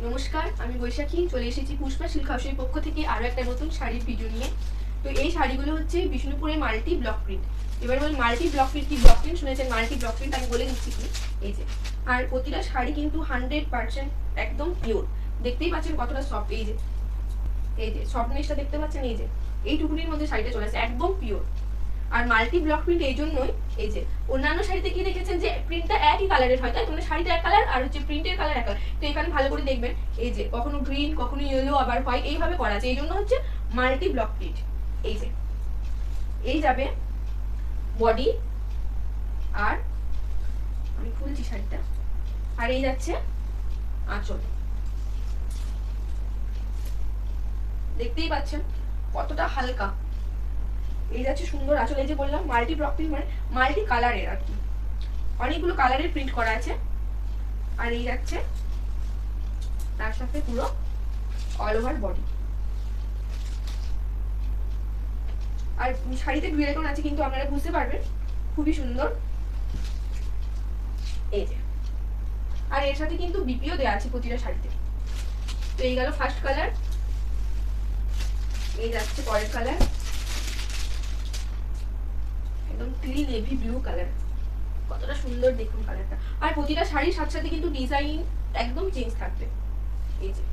নমস্কার, আমি বৈশাখী চলে এসেছি পুষ্পা সিল্ক হাউসের পক্ষ থেকে আরও একটা নতুন শাড়ির ভিডিও নিয়ে। তো এই শাড়িগুলো হচ্ছে বিষ্ণুপুরে মাল্টি ব্লক প্রিন্ট। এবার বল মাল্টি ব্লক প্রিন্ট কি? ব্লক প্রিন্ট শুনেছেন, মাল্টি ব্লক প্রিন্ট আমি বলে দিচ্ছি কি। এই যে, আর প্রতিটা শাড়ি কিন্তু 100% একদম পিওর। দেখতেই পাচ্ছেন কতটা সফট। এই যে সফটনেসটা দেখতে পাচ্ছেন। এই যে এইটুকুনির মধ্যে শাড়িটা চলে আসে, একদম পিওর। আর মাল্টি ব্লক প্রিন্ট এই জন্যই, এই যে অন্যান্য শাড়িতে কি দেখেছেন যে প্রিন্টটা একই কালারের হয়, তাই তোমরা শাড়িটা এক কালার আর হচ্ছে প্রিন্টের কালার এক কালার। তো এখানে ভালো করে দেখবেন, এই যে কখনো গ্রিন কখনো ইয়েলো আবার হোয়াইট এইভাবে করা আছে, এই জন্য হচ্ছে মাল্টি ব্লক প্রিন্ট। এই যে এই যাবে বডি, আর আমি খুলছি শাড়িটা, আর এই যাচ্ছে আঁচল। দেখতেই পাচ্ছেন কতটা হালকা। এই যাচ্ছে সুন্দর আঁচল। এই যে বললাম মাল্টি ব্লক প্রিন্ট মানে মাল্টি কালারের আর কি, অনেকগুলো কালারের প্রিন্ট করা আছে। আর এই যাচ্ছে তার সাথে পুরো অল ওভার বডি। আর শাড়িতে ডুয়েল টোন আছে কিন্তু আপনারা বুঝতে পারবেন, খুবই সুন্দর। এই যে, আর এর সাথে কিন্তু বিপিও দেওয়া আছে প্রতিটা শাড়িতে। তো এই গেল ফার্স্ট কালার। এই যাচ্ছে পরের কালার, একদম ক্লিন নেভি ব্লু কালার। কতটা সুন্দর দেখুন কালারটা। আর প্রতিটা শাড়ির সাথে সাথে কিন্তু ডিজাইন একদম চেঞ্জ থাকবে। এই যে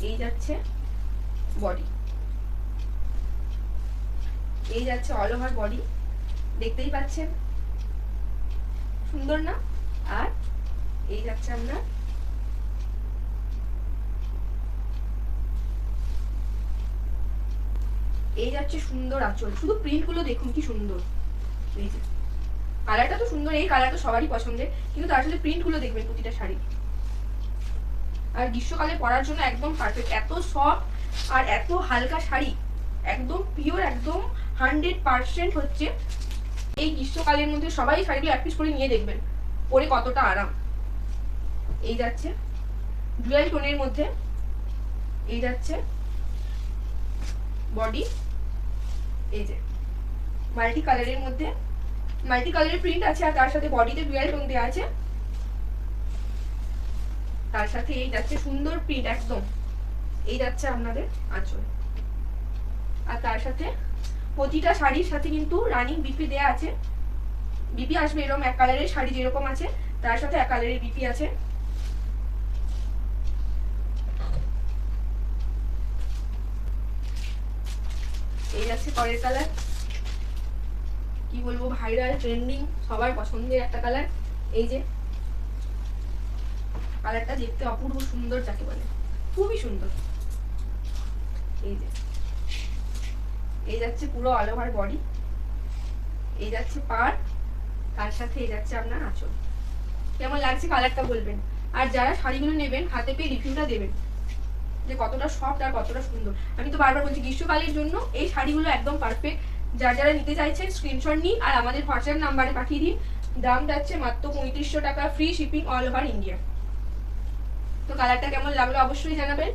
এই যাচ্ছে বডি, এই যাচ্ছে অল ওভার বডি। দেখতেই পাচ্ছেন সুন্দর না? আর এই যাচ্ছে আপনার এই যাচ্ছে সুন্দর আঁচল। শুধু প্রিন্ট গুলো দেখুন কি সুন্দর। এই যে কালারটা তো সুন্দর, এই কালারটা সবারই পছন্দের, কিন্তু তার সাথে প্রিন্ট গুলো দেখবেন প্রতিটা শাড়ি। আর গ্রীষ্মকালে পরার জন্য একদম পারফেক্ট। এত সফট আর এত হালকা শাড়ি, একদম পিওর, একদম 100% হচ্ছে। এই গ্রীষ্মকালের মধ্যে সবাই শাড়িগুলো এক পিস করে নিয়ে দেখবেন পরে কতটা আরাম। এই যাচ্ছে ডুয়াল টোনের মধ্যে, এই যাচ্ছে বডি। এই যে মাল্টি কালারের মধ্যে মাল্টি কালারের প্রিন্ট আছে, আর তার সাথে বডিতে ডুয়াল টোন দেওয়া আছে। তার সাথে এই যাচ্ছে সুন্দর প্রিন্ট একদম। এই যাচ্ছে আপনাদের আঁচল, আর তার সাথে প্রতিটা শাড়ির সাথে কিন্তু রানিং বিপি দেয়া আছে। বিপি আসবে এরকম এক কালারের শাড়ি যেরকম আছে তার সাথে এক কালারের বিপি আছে। এই যাচ্ছে পরের কালার, কি বলবো, ভাইরাল ট্রেন্ডিং সবার পছন্দের একটা কালার। এই যে কালারটা দেখতে অপূর্ব সুন্দর, যাকে বলে খুবই সুন্দর। এই যে এই যাচ্ছে পুরো অল ওভার বডি, এই যাচ্ছে পার, তার সাথে এই যাচ্ছে আপনার আঁচল। কেমন লাগছে কালারটা বলবেন। আর যারা শাড়িগুলো নেবেন হাতে পেয়ে রিভিউটা দেবেন যে কতটা সফট আর কতটা সুন্দর। আমি তো বারবার বলছি গ্রীষ্মকালের জন্য এই শাড়িগুলো একদম পারফেক্ট। যারা নিতে চাইছেন স্ক্রিনশট নিন আর আমাদের হোয়াটসঅ্যাপ নাম্বারে পাঠিয়ে দিন। দাম যাচ্ছে মাত্র 3500 টাকা, free shipping all over India. তো কালারটা কেমন লাগলো অবশ্যই জানাবেন।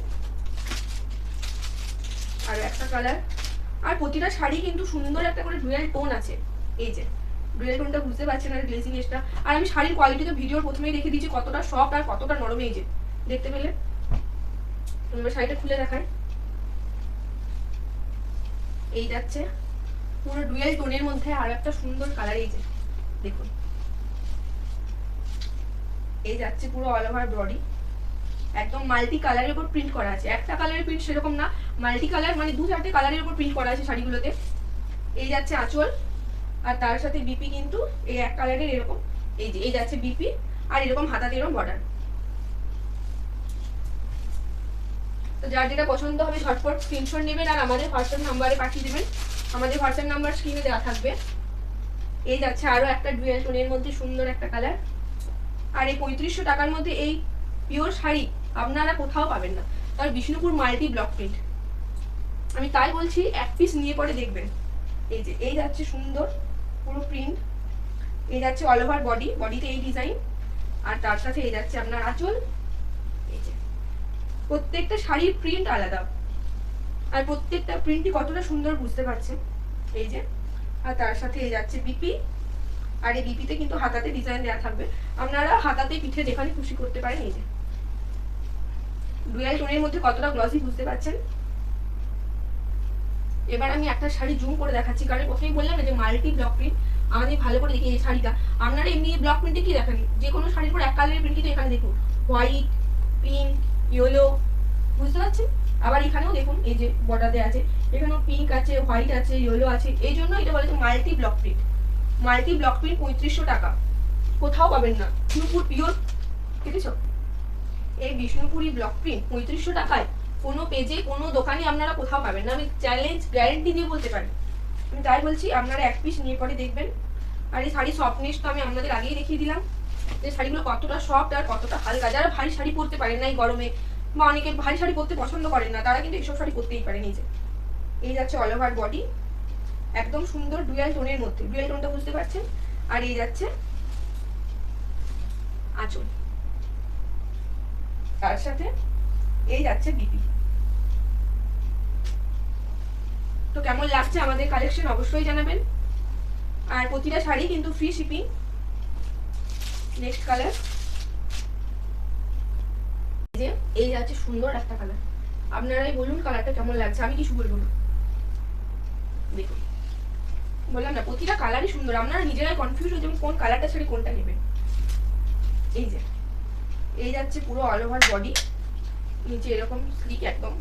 আর একটা কালার, আর প্রতিটা শাড়ি কিন্তু সুন্দর একটা করে ডুয়াল টোন আছে। এই যে ডুয়াল টোনটা বুঝতে পারছেন আর গ্লেজিনেসটা। আর আমি শাড়ির কোয়ালিটি তো ভিডিওর প্রথমেই রেখে দিয়েছি কতটা সফট আর কতটা নরম। এই যে দেখতে পেলে, শাড়িটা খুলে দেখায়। এই যাচ্ছে পুরো ডুয়াল টোনের মধ্যে আর একটা সুন্দর কালার। এই যে দেখুন, এই যাচ্ছে পুরো অল ওভার বডি, একদম মাল্টি কালারের উপর প্রিন্ট করা আছে। একটা কালারের প্রিন্ট সেরকম না, মাল্টি কালার মানে 2-4টে কালারের উপর প্রিন্ট করা আছে শাড়িগুলোতে। এই যাচ্ছে আঁচল, আর তার সাথে বিপি কিন্তু এই এক কালারের এরকম। এই যে এই যাচ্ছে বিপি, আর এরকম হাতাতে এরকম বর্ডার। তো যার যেটা পছন্দ হবে ঝটপট স্ক্রিনশট নেবেন আর আমাদের হোয়াটসঅ্যাপ নাম্বারে পাঠিয়ে দেবেন। আমাদের হোয়াটসঅ্যাপ নাম্বার স্ক্রিনে দেওয়া থাকবে। এই যাচ্ছে আরো একটা ডুয়াল টোনের মধ্যে সুন্দর একটা কালার। আর এই 3500 টাকার মধ্যে এই পিওর শাড়ি আপনারা কোথাও পাবেন না, আর বিষ্ণুপুর মাল্টি ব্লক প্রিন্ট। আমি তাই বলছি এক পিস নিয়ে পরে দেখবেন। এই যে এই যাচ্ছে সুন্দর পুরো প্রিন্ট, এই যাচ্ছে অল ওভার বডি, বডিতে এই ডিজাইন, আর তার সাথে এই যাচ্ছে আপনার আঁচল। এই যে প্রত্যেকটা শাড়ির প্রিন্ট আলাদা, আর প্রত্যেকটা প্রিন্টই কতটা সুন্দর বুঝতে পারছেন। এই যে, আর তার সাথে এই যাচ্ছে বিপি, আর এই বিপিতে কিন্তু হাতাতে ডিজাইন দেওয়া থাকবে, আপনারা হাতাতে পিঠে যেখানে খুশি করতে পারেন। এই যে ডুয়াল টোনের মধ্যে কতটা গ্লসি বুঝতে পারছেন। এবার আমি একটা শাড়ি জুম করে দেখাচ্ছি, কারণ প্রথমেই বললাম না যে মাল্টি ব্লক প্রিন্ট। আমাদের ভালো করে দেখি এই শাড়িটা, আপনারা এমনি ব্লক প্রিন্টে কি দেখেন, যে কোনো শাড়ির পর এক কালারের প্রিন্ট, কিন্তু এখানে দেখুন হোয়াইট, পিঙ্ক, ইয়েলো, বুঝতে পারছেন। আবার এখানেও দেখুন এই যে বর্ডার দেওয়া আছে, এখানেও পিঙ্ক আছে, হোয়াইট আছে, ইয়েলো আছে। এই জন্য এটা বলে যে multi block print. Multi block print 3500 টাকা, কোথাও পাবেন না। বিষ্ণুপুর পিওর, ঠিক আছে। এই বিষ্ণুপুরি ব্লক প্রিন্ট 3500 টাকায় কোনো পেজে কোনো দোকানে আপনারা কোথাও পাবেন না, আমি চ্যালেঞ্জ গ্যারেন্টি দিয়ে বলতে পারি। আমি তাই বলছি, আপনারা এক পিস নিয়ে পরে দেখবেন। আর এই শাড়ি সফটনেস তো আমি আপনাদের আগেই দেখিয়ে দিলাম, যে শাড়িগুলো কতটা সফট আর কতটা হালকা। যারা ভারী শাড়ি পরতে পারেন না এই গরমে, বা অনেকে ভারী শাড়ি পরতে পছন্দ করেন না, তারা কিন্তু এইসব শাড়ি পরতেই পারেন। এই যে এই যাচ্ছে অল ওভার বডি, একদম সুন্দর ডুয়াল টোনের মধ্যে, ডুয়াল টোনটা বুঝতে পারছেন। আর এই যাচ্ছে আঁচল, তার সাথে এই যাচ্ছে বিপি। তো কেমন লাগছে আমাদের কালেকশন অবশ্যই জানাবেন। আর প্রতিটা শাড়ি কিন্তু ফ্রি শিপিং। নেক্সট কালার, যে এই যাচ্ছে সুন্দর একটা কালার, আপনারাই বলুন কালারটা কেমন লাগছে, আমি কিছু বলবো না। দেখুন বললাম না প্রতিটা কালারই সুন্দর, আপনারা নিজেরাই কনফিউজ হয়ে যাবেন কোন কালারটা ছাড়ি কোনটা নেবেন। এই যে এই যাচ্ছে পুরো অল ওভার বডি, নিচে এরকম স্লিক একদম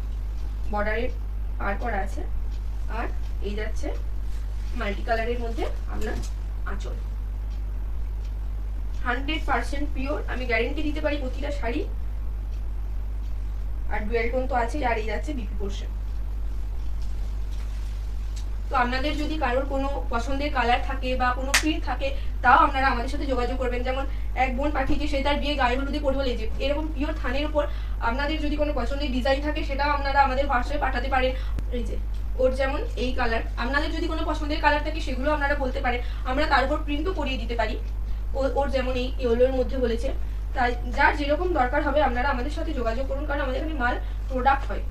বর্ডারের পার করা আছে। আর এই যাচ্ছে মাল্টি কালারের মধ্যে আপনার আঁচল, 100% পিওর, আমি গ্যারেন্টি দিতে পারি প্রতিটা শাড়ি। আর ডুয়াল টোন তো আছে। আর এই যাচ্ছে বিপি পোর্শন। তো আপনাদের যদি কারোর কোনো পছন্দের কালার থাকে বা কোনো প্রিন্ট থাকে, তাও আপনারা আমাদের সাথে যোগাযোগ করবেন। যেমন এক বোন পাঠিয়েছে, সে তার বিয়ে গায়ে হলুদে পরবে, যে এরকম পিওর থানের উপর আপনাদের যদি কোনো পছন্দের ডিজাইন থাকে, সেটাও আপনারা আমাদের হোয়াটসঅ্যাপে পাঠাতে পারেন। এই যে ওর যেমন এই কালার, আপনাদের যদি কোনো পছন্দের কালার থাকে সেগুলো আপনারা বলতে পারেন, আমরা তার উপর প্রিন্টও করিয়ে দিতে পারি। ওর যেমন এই ইয়েলোর মধ্যে বলেছে, তাই যার যেরকম দরকার হবে আপনারা আমাদের সাথে যোগাযোগ করুন, কারণ আমাদের এখানে মাল প্রোডাক্ট হয়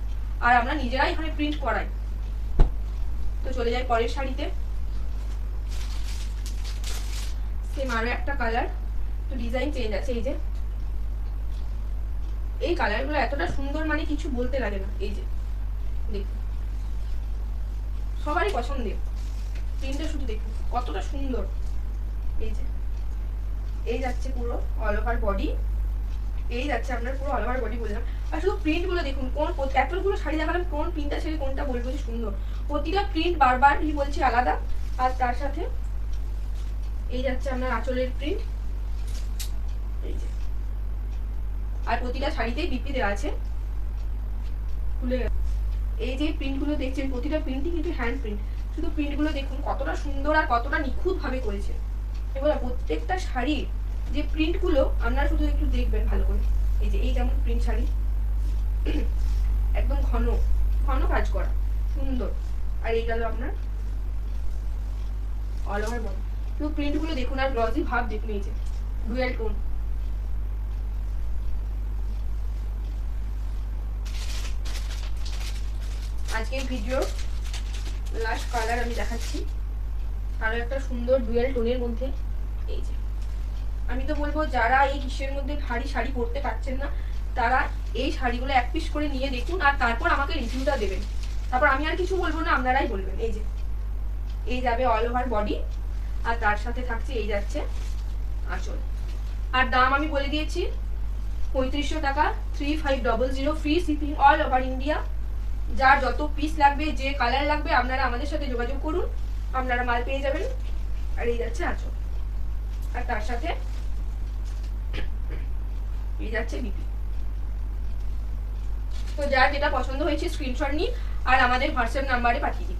আর আমরা নিজেরাই এখানে প্রিন্ট করাই। তো চলে যাই পরের শাড়িতে। সেম আরো একটা কালার, তো ডিজাইন চেঞ্জ আছে। এই যে এই কালারগুলো এতটা সুন্দর, মানে কিছু বলতে লাগে না। এই যে দেখুন সবারই পছন্দের প্রিন্টটা, শুধু দেখুন কতটা সুন্দর। এই যে এই যাচ্ছে পুরো অল ওভার বডি, এই যাচ্ছে আপনার পুরো অল ওভার বডি বললাম। আর শুধু প্রিন্ট গুলো দেখুন, কোন এতগুলো শাড়ি দেখালাম, কোন প্রিন্টটা ছেড়ে কোনটা বলবো যে সুন্দর। প্রতিটা প্রিন্ট বারবার বলছি আলাদা। আর তার সাথে এই যাচ্ছে আপনার আঁচলের প্রিন্ট। এই যে আর প্রতিটা শাড়িতেই বিপি দেওয়া আছে। খুলে এই যে প্রিন্ট গুলো দেখছেন, প্রতিটা প্রিন্টই কিন্তু হ্যান্ড প্রিন্ট। শুধু প্রিন্ট গুলো দেখুন কতটা সুন্দর আর কতটা নিখুঁত ভাবে করেছে। এবার প্রত্যেকটা শাড়ির যে প্রিন্ট গুলো আপনারা শুধু একটু দেখবেন ভালো করে। এই যে এই যেমন প্রিন্ট শাড়ি, একদম ঘন ঘন কাজ করা, সুন্দর। আর এই গেল আপনার অল ওভার বডি, শুধু প্রিন্ট গুলো দেখুন আর গ্লসি ভাব দেখুন। এই যে ডুয়াল টোন, আজকের ভিডিও লাস্ট কালার আমি দেখাচ্ছি, আরো একটা সুন্দর ডুয়াল টোনের মধ্যে। এই যে আমি তো বলবো যারা এই গ্রীষ্মের মধ্যে ভারী শাড়ি পরতে পারছেন না, তারা এই শাড়িগুলো এক পিস করে নিয়ে দেখুন, আর তারপর আমাকে রিভিউটা দেবেন। তারপর আমি আর কিছু বলবো না, আপনারাই বলবেন। এই যে এই যাবে অল ওভার বডি, আর তার সাথে থাকছে এই যাচ্ছে আঁচল। আর দাম আমি বলে দিয়েছি 3500 টাকা, 3500, free shipping all over India. যার যত পিস লাগবে, যে কালার লাগবে, আপনারা আমাদের সাথে যোগাযোগ করুন, আপনারা মাল পেয়ে যাবেন। আর এই যাচ্ছে আঁচল, আর তার সাথে এই যাচ্ছে বিপি। তো যার যেটা পছন্দ হয়েছে স্ক্রিনশট নিন আর আমাদের হোয়াটসঅ্যাপ নাম্বারে পাঠিয়ে দিন।